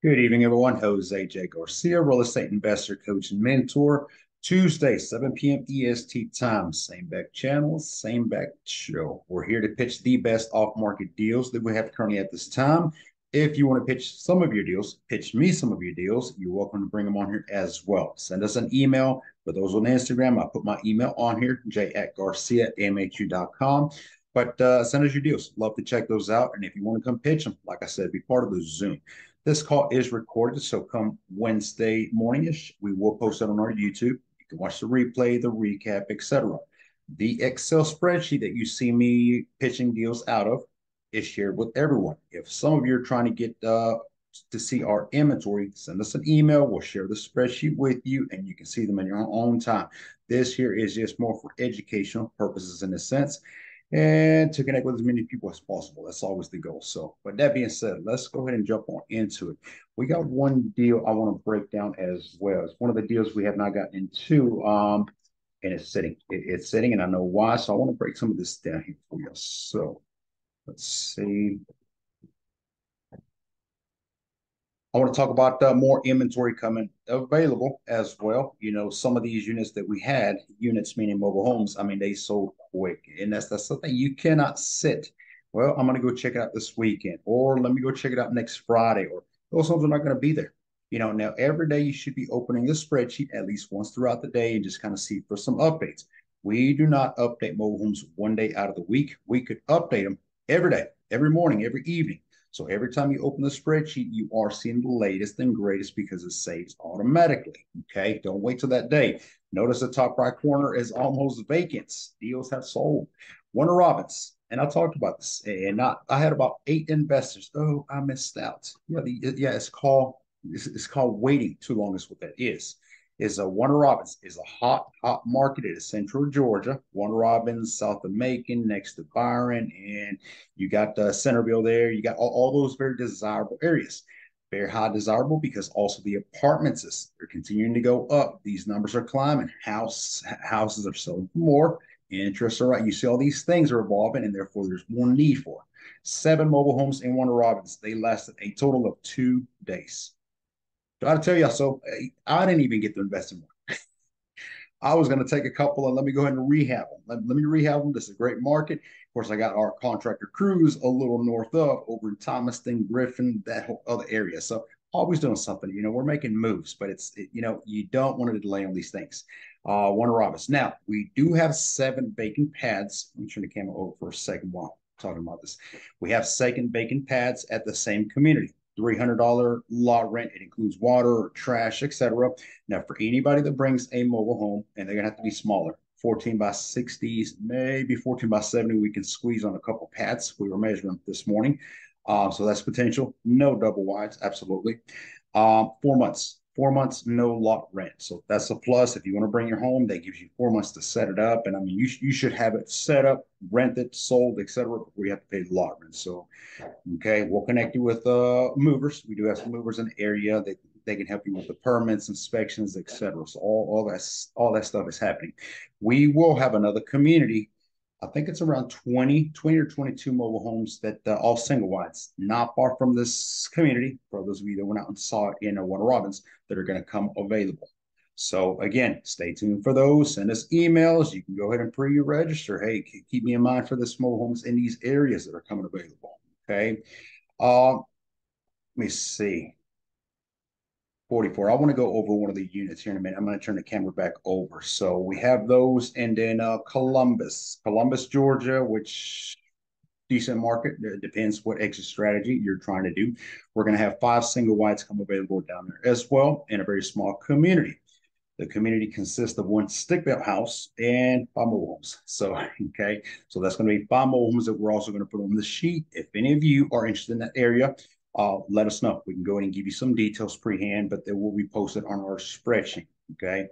Good evening, everyone. Jose J. Garcia, real estate investor, coach, and mentor. Tuesday, 7 p.m. EST time. Same back channel, same back show. We're here to pitch the best off-market deals that we have currently at this time. If you want to pitch some of your deals, pitch me some of your deals, you're welcome to bring them on here as well. Send us an email. For those on Instagram, I put my email on here, j@garciamhu.com. But send us your deals. Love to check those out. And if you want to come pitch them, like I said, be part of the Zoom. This call is recorded, so come Wednesday morningish, we will post it on our YouTube. You can watch the replay, the recap, etc. The Excel spreadsheet that you see me pitching deals out of is shared with everyone. If some of you are trying to get to see our inventory, send us an email. We'll share the spreadsheet with you, and you can see them in your own time. This here is just more for educational purposes in a sense and to connect with as many people as possible. That's always the goal. So, but that being said, let's go ahead and jump on into it. We got one deal I want to break down as well. It's one of the deals we have not gotten into, and it's sitting. It's sitting, and I know why. So I want to break some of this down here for you. So let's see. I want to talk about more inventory coming available as well. You know, some of these units that we had, units meaning mobile homes, I mean, they sold quick. And that's something you cannot sit. Well, I'm going to go check it out this weekend, or let me go check it out next Friday, or those homes are not going to be there. You know, now every day you should be opening the spreadsheet at least once throughout the day and just kind of see for some updates. We do not update mobile homes one day out of the week. We could update them every day, every morning, every evening. So every time you open the spreadsheet, you are seeing the latest and greatest because it saves automatically. Okay, don't wait till that day. Notice the top right corner is almost vacant. Deals have sold. Warner Robins, and I talked about this, and I had about 8 investors. Oh, I missed out. Yeah, it's called waiting too long. Is what that is a Warner Robins is a hot market. It is Central Georgia. Warner Robins, south of Macon, next to Byron, and you got Centerville there. You got all those very desirable areas. Very high desirable because also the apartments are continuing to go up. These numbers are climbing. Houses are selling for more. Interests are right. You see all these things are evolving, and therefore there's more need for it. 7 mobile homes in Warner Robins. They lasted a total of 2 days. Got to tell you, so I didn't even get to invest in one. I was going to take a couple and let me go ahead and rehab them. Let me rehab them. This is a great market. Of course, I got our contractor crews a little north of over in Thomaston, Griffin, that whole other area. So always doing something. You know, we're making moves, but you don't want to delay on these things. Warner Robins. Now, we do have 7 vacant pads. Let me turn the camera over for a second while I'm talking about this. We have 7 vacant pads at the same community. $300 lot rent. It includes water, trash, etc. Now, for anybody that brings a mobile home, and they're gonna have to be smaller, 14 by 60s, maybe 14 by 70, we can squeeze on a couple pads. We were measuring this morning. So that's potential. No double wides, absolutely. 4 months. 4 months, no lot rent. So that's a plus. If you want to bring your home, that gives you 4 months to set it up. And I mean, you should have it set up, rented, sold, etc. before you have to pay the lot rent. So okay, we'll connect you with movers. We do have some movers in the area that they can help you with the permits, inspections, etc. So all that stuff is happening. We will have another community. I think it's around 20 or 22 mobile homes that all single wides, not far from this community. For those of you that went out and saw it in Warner Robins, that are going to come available. So again, stay tuned for those. Send us emails. You can go ahead and pre-register. Hey, keep me in mind for the small homes in these areas that are coming available. Okay. Let me see. 44. I want to go over one of the units here in a minute. I'm going to turn the camera back over. So we have those, and then Columbus, Georgia, which decent market. It depends what exit strategy you're trying to do. We're going to have 5 single wides come available down there as well in a very small community. The community consists of 1 stick-built house and 5 mobile homes. So, okay, so that's going to be 5 mobile homes that we're also going to put on the sheet. If any of you are interested in that area, let us know. We can go ahead and give you some details pre-hand, but they will be posted on our spreadsheet. Okay,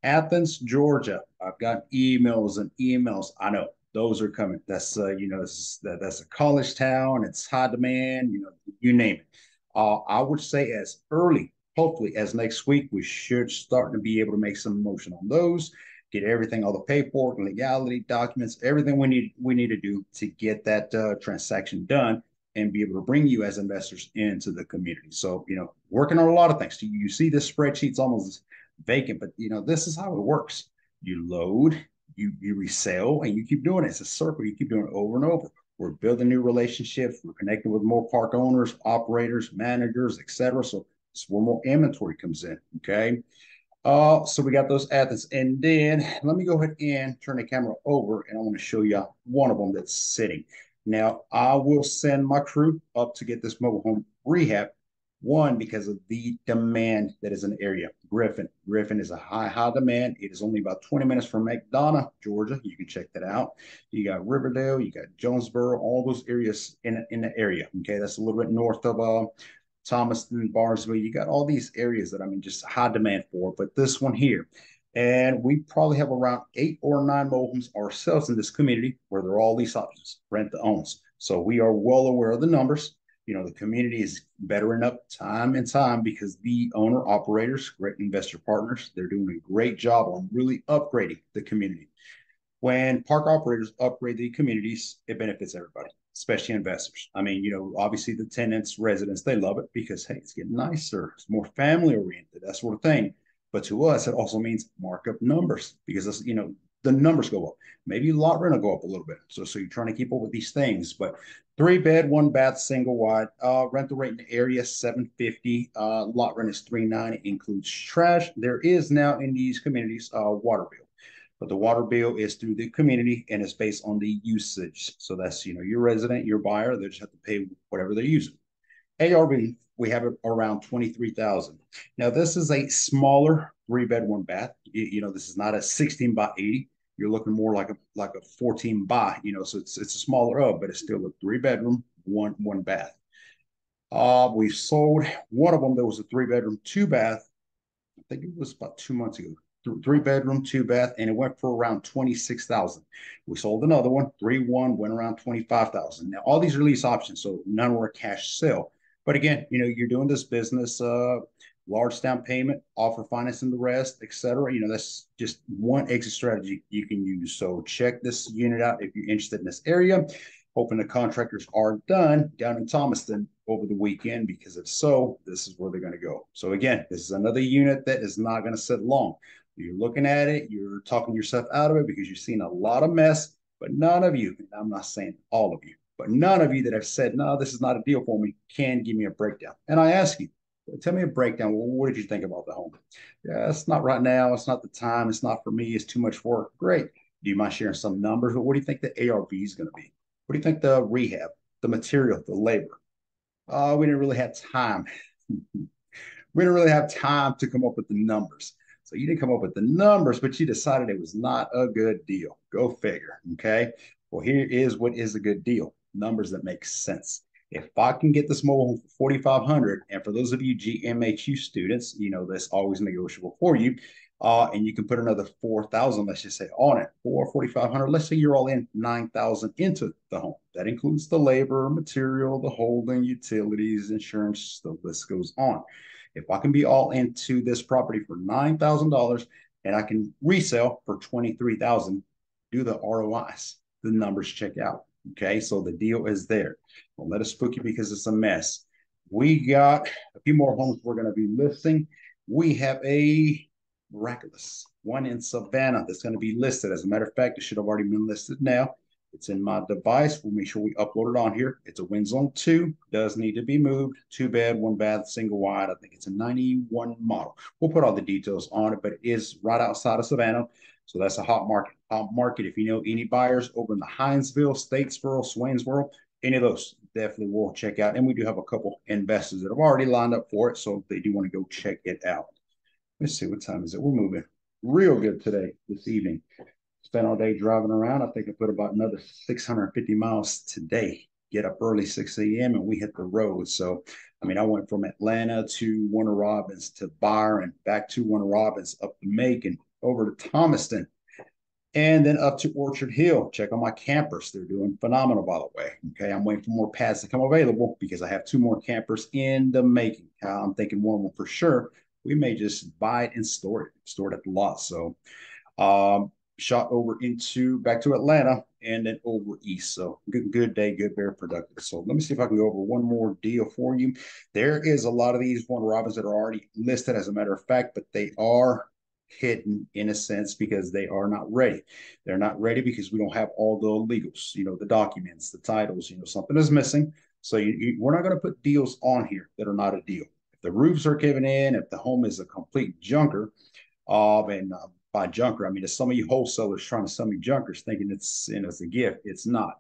Athens, Georgia. I've got emails and emails. I know those are coming. That's that's a college town. It's high demand. You name it. I would say as early, hopefully as next week, we should start to be able to make some motion on those, get everything, all the paperwork, legality, documents, everything we need to do to get that transaction done and be able to bring you as investors into the community. So, working on a lot of things. You see this spreadsheet's almost vacant, but this is how it works. You load, you resell, and you keep doing it. It's a circle. You keep doing it over and over. We're building new relationships. We're connecting with more park owners, operators, managers, etc. So it's where more inventory comes in. Okay. So we got those Athens. And then let me go ahead and turn the camera over and I want to show you one of them that's sitting. Now, I will send my crew up to get this mobile home rehab. One, because of the demand that is in the area. Griffin is a high demand. It is only about 20 minutes from McDonough, Georgia. You can check that out. You got Riverdale, you got Jonesboro, all those areas in the area. Okay, that's a little bit north of Thomaston, Barnesville. You got all these areas that just high demand for. But this one here, and we probably have around 8 or 9 mobile homes ourselves in this community where there are all these options, rent to owns. So we are well aware of the numbers. The community is bettering up time and time because the owner operators, great investor partners, they're doing a great job on really upgrading the community. When park operators upgrade the communities, it benefits everybody, especially investors. Obviously the tenants, residents, they love it because, hey, it's getting nicer. It's more family oriented, that sort of thing. But to us, it also means markup numbers because, the numbers go up. Maybe lot rent will go up a little bit. So you're trying to keep up with these things. But 3-bed, 1-bath, single wide, rental rate in the area, $750. Lot rent is $390, includes trash. There is now in these communities water bill. But the water bill is through the community and it's based on the usage. So that's, your resident, your buyer, they just have to pay whatever they're using. ARV, we have it around 23,000. Now, this is a smaller 3-bed, 1-bath. This is not a 16 by 80. You're looking more like a 14 by, so it's a smaller but it's still a 3-bedroom, one bath. We've sold one of them that was a 3-bedroom, 2-bath. I think it was about 2 months ago. 3-bedroom, 2-bath, and it went for around 26,000. We sold another one, 3-1, went around 25,000. Now, all these release options, so none were a cash sale. But again, you're doing this business, large down payment, offer financing the rest, etc. That's just one exit strategy you can use. So check this unit out if you're interested in this area. Hoping the contractors are done down in Thomaston over the weekend, because if so, this is where they're going to go. So again, this is another unit that is not going to sit long. You're looking at it, you're talking yourself out of it because you've seen a lot of mess, but none of you, and I'm not saying all of you, but none of you that have said, no, this is not a deal for me, can give me a breakdown. And I ask you, tell me a breakdown. Well, what did you think about the home? Yeah, it's not right now. It's not the time. It's not for me. It's too much work. Great. Do you mind sharing some numbers? But what do you think the ARV is going to be? What do you think the rehab, the material, the labor? We didn't really have time. We didn't really have time to come up with the numbers. So you didn't come up with the numbers, but you decided it was not a good deal. Go figure. Okay. Well, here is what is a good deal. Numbers that make sense. If I can get this mobile home for 4,500, and for those of you GMHU students, that's always negotiable for you. And you can put another 4,000, let's just say, on it, 4,500. Let's say you're all in 9,000 into the home. That includes the labor, material, the holding, utilities, insurance. The list goes on. If I can be all into this property for $9,000 and I can resell for 23,000, do the ROIs. The numbers check out. Okay, so the deal is there. Don't let us spook you because it's a mess. We got a few more homes we're going to be listing. We have a miraculous one in Savannah that's going to be listed. As a matter of fact, it should have already been listed now. It's in my device. We'll make sure we upload it on here. It's a Wind Zone 2. Does need to be moved. 2-bed, 1-bath, single wide. I think it's a 91 model. We'll put all the details on it, but it is right outside of Savannah. So that's a hot market. Hot market. If you know any buyers over in the Hinesville, Statesboro, Swainsboro, any of those, definitely will check out. And we do have a couple investors that have already lined up for it. So if they do want to go check it out. Let's see, what time is it? We're moving real good today, this evening. Spent all day driving around. I think I put about another 650 miles today. Get up early, 6 a.m., and we hit the road. So, I went from Atlanta to Warner Robins to Byron, back to Warner Robins, up to Macon, over to Thomaston, and then up to Orchard Hill. Check on my campers. They're doing phenomenal, by the way. Okay, I'm waiting for more pads to come available because I have 2 more campers in the making. I'm thinking one of them for sure. We may just buy it and store it at the lot. So, shot over into back to Atlanta and then over east. So good day, good, very productive. So let me see if I can go over one more deal for you. There is a lot of these one robins that are already listed as a matter of fact, but they are hidden in a sense because they are not ready. They're not ready because we don't have all the legals, the documents, the titles, something is missing. So we're not going to put deals on here that are not a deal. If the roofs are caving in, if the home is a complete junker, and by junker, I mean, there's some of you wholesalers trying to sell me junkers thinking it's a gift. It's not.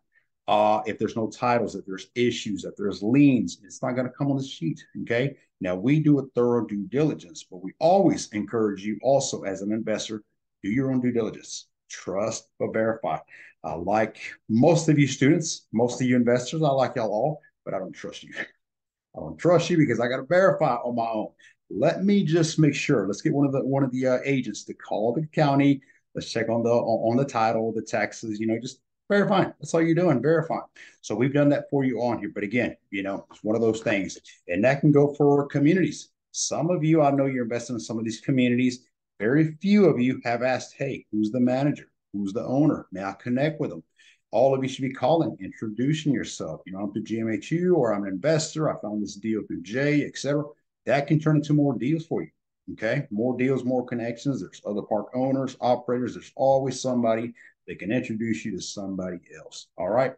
If there's no titles, if there's issues, if there's liens, it's not going to come on the sheet. Okay. Now we do a thorough due diligence, but we always encourage you also as an investor, do your own due diligence. Trust but verify. Like most of you students, most of you investors, I like y'all all, but I don't trust you. I don't trust you because I got to verify on my own. Let me just make sure. Let's get one of the agents to call the county. Let's check on the title, the taxes. Just verifying. That's all you're doing, verifying. So we've done that for you on here. But again, it's one of those things, and that can go for communities. Some of you, I know you're investing in some of these communities. Very few of you have asked, "Hey, who's the manager? Who's the owner? May I connect with them?" All of you should be calling, introducing yourself. I'm through GMHU or I'm an investor. I found this deal through Jay, etc. That can turn into more deals for you. Okay. More deals, more connections. There's other park owners, operators. There's always somebody that can introduce you to somebody else. All right.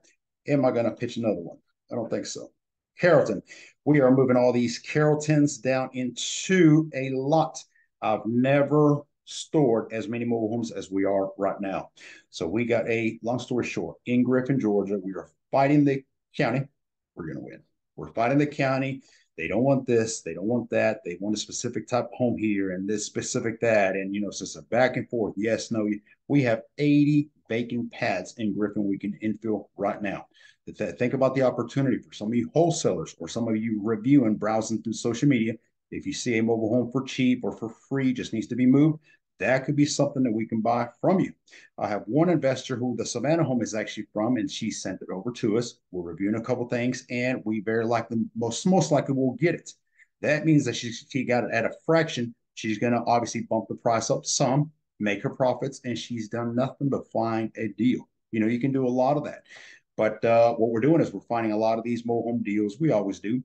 Am I going to pitch another one? I don't think so. Carrollton. We are moving all these Carrolltons down into a lot. I've never stored as many mobile homes as we are right now. So we got long story short, in Griffin, Georgia, we are fighting the county. We're going to win. We're fighting the county. They don't want this. They don't want that. They want a specific type of home here and this specific that. And, it's just a back and forth. Yes, no. We have 80 vacant pads in Griffin we can infill right now. Think about the opportunity for some of you wholesalers or some of you reviewing, browsing through social media. If you see a mobile home for cheap or for free, just needs to be moved, that could be something that we can buy from you. I have one investor who the Savannah home is actually from, and she sent it over to us. We're reviewing a couple things, and we very likely, most likely, will get it. That means that she got it at a fraction. She's going to obviously bump the price up some, make her profits, and she's done nothing but find a deal. You can do a lot of that. But what we're doing is we're finding a lot of these mobile home deals. We always do.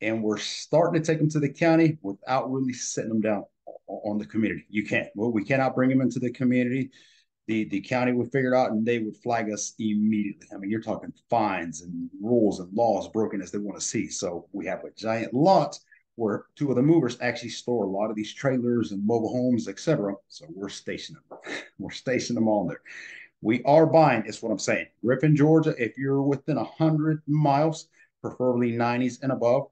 And we're starting to take them to the county without really setting them down on the community. You can't. Well, we cannot bring them into the community. The county would figure it out and they would flag us immediately. I mean, you're talking fines and rules and laws broken as they want to see. So we have a giant lot where two of the movers actually store a lot of these trailers and mobile homes, etc. So we're stationing them. We're stationing them on there. We are buying, is what I'm saying. Griffin, Georgia, if you're within 100 miles, preferably 90s and above,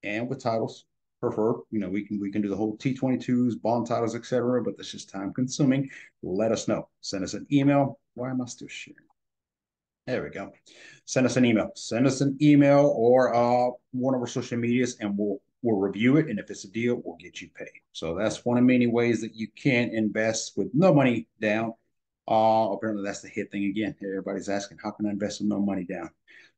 and with titles, prefer. We can do the whole T22s, bond titles, etc. But that's just time consuming. Let us know. Send us an email. Why am I still sharing? There we go. Send us an email. Send us an email or one of our social medias, and we'll review it. And if it's a deal, we'll get you paid. So that's one of many ways that you can invest with no money down. Apparently, that's the hit thing again. Everybody's asking, how can I invest with no money down?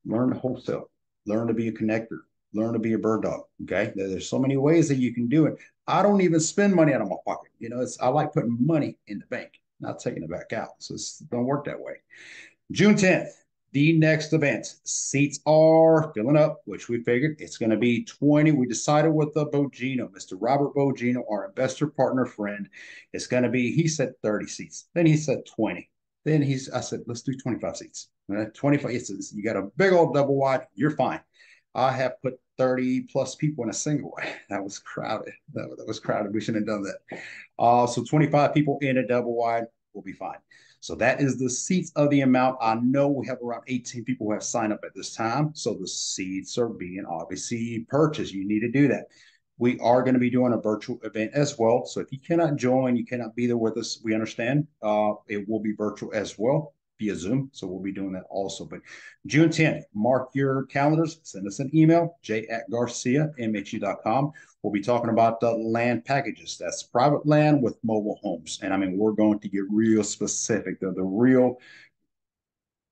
Learn to wholesale. Learn to be a connector. Learn to be a bird dog. Okay, there's so many ways that you can do it. I don't even spend money out of my pocket. I like putting money in the bank, not taking it back out. So it don't work that way. June 10th, the next event. Seats are filling up, which we figured it's going to be 20. We decided with the Bogino, Mr. Robert Bogino, our investor partner friend, it's going to be, he said 30 seats. Then he said 20. I said, let's do 25 seats. 25, you got a big old double wide, you're fine. I have put 30 plus people in a single wide. That was crowded. That was crowded. We shouldn't have done that. So 25 people in a double wide will be fine. So that is the seats of the amount. I know we have around 18 people who have signed up at this time. So the seats are being obviously purchased. You need to do that. We are going to be doing a virtual event as well. So if you cannot join, you cannot be there with us, we understand. It will be virtual as well via Zoom. So we'll be doing that also. But June 10th, mark your calendars, send us an email, j@garciamhu.com. We'll be talking about the land packages. That's private land with mobile homes. And I mean, we're going to get real specific. The real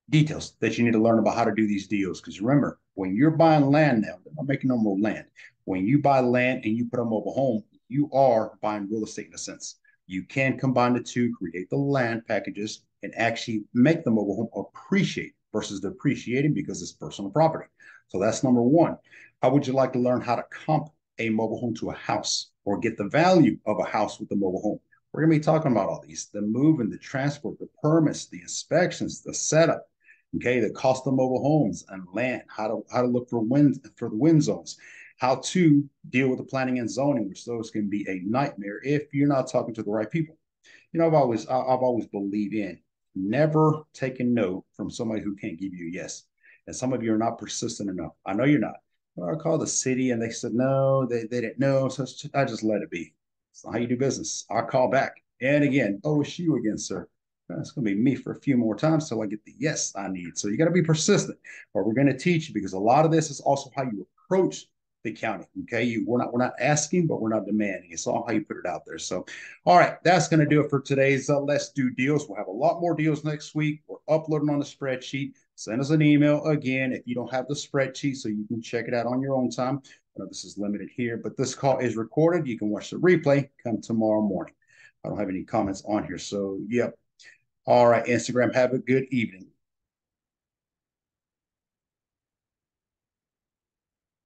details that you need to learn about how to do these deals. Because remember, when you're buying land now, they're not making no more land. When you buy land and you put a mobile home, you are buying real estate in a sense. You can combine the two, create the land packages, and actually make the mobile home appreciate versus depreciating because it's personal property. So that's number one. How would you like to learn how to comp a mobile home to a house or get the value of a house with the mobile home? We're going to be talking about all these, the moving, the transport, the permits, the inspections, the setup, okay, the cost of mobile homes and land, how to look for the wind zones, how to deal with the planning and zoning, which those can be a nightmare if you're not talking to the right people. I've always believed in never taking no from somebody who can't give you a yes. And some of you are not persistent enough. I know you're not. Well, I called the city and they said no, they didn't know. So I just let it be. It's not how you do business. I'll call back. And again, oh, it's you again, sir. It's going to be me for a few more times till I get the yes I need. So you got to be persistent. But we're going to teach you because a lot of this is also how you approach the county. Okay, we're not asking, but we're not demanding. It's all how you put it out there. So, all right, that's going to do it for today's Let's Do Deals. We'll have a lot more deals next week. We're uploading on the spreadsheet. Send us an email again if you don't have the spreadsheet, so you can check it out on your own time. I know this is limited here, but this call is recorded. You can watch the replay come tomorrow morning. I don't have any comments on here, so yep. All right, Instagram. Have a good evening.